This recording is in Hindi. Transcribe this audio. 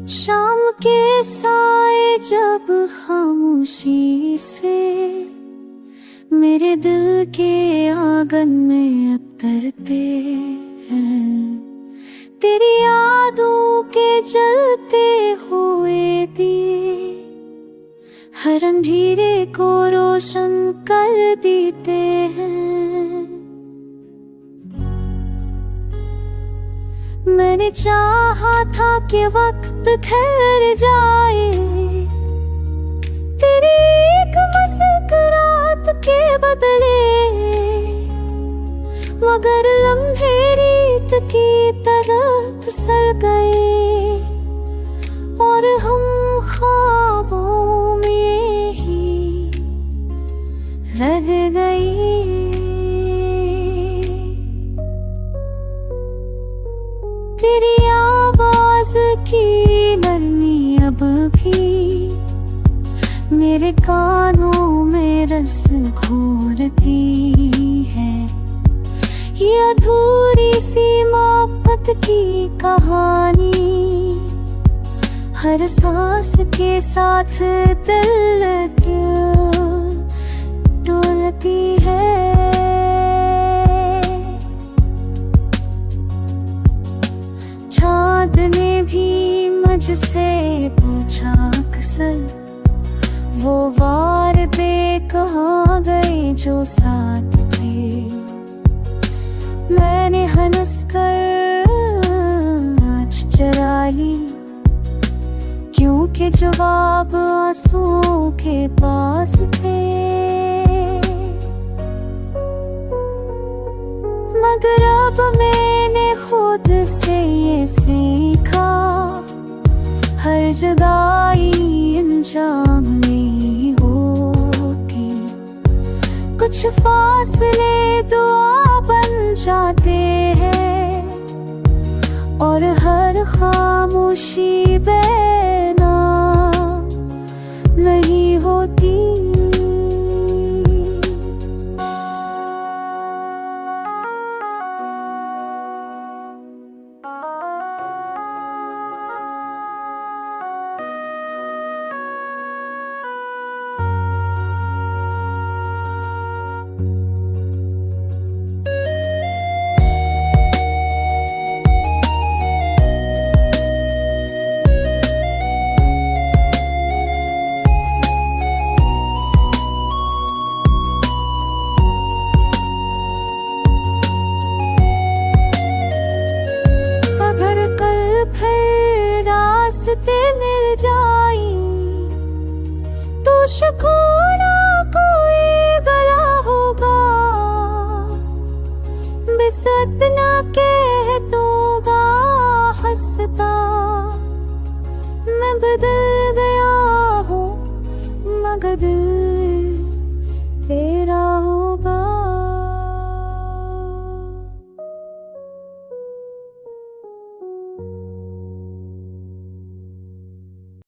शाम के साए जब खामोशी से मेरे दिल के आंगन में उतरते हैं, तेरी यादों के जलते हुए दिए हर अंधेरे को रोशन कर देते हैं। मैंने चाहा था कि वक्त ठहर जाए, तेरी एक मुस्कुराहट के बदले, मगर लम्हे रीत की तरह फिसल गए और हम ख्वाबों में ही रह गए। तेरी आवाज की नरमी अब भी मेरे कानों में रस घोरती है। ये अधूरी सी मोहब्बत की कहानी हर सांस के साथ दिल डोलती है। चाँद ने भी मुझसे पूछा अक्सर, वो वादे कहाँ गए जो साथ थे। मैंने हंसकर आँच चरा ली, क्योंकि जवाब आंसुओं के पास थे। मगर अब मैंने खुद से ये सीखा, हर जुदाई अंजाम नहीं होती, कुछ फासले दुआ बन जाते हैं और हर खामोशी बेनाम नहीं होती। रास्ते मिल जाई तो सुकून कोई गला होगा, बस इतना कह दूंगा हंसता, मैं बदल गया हूँ मगर दिल तेरा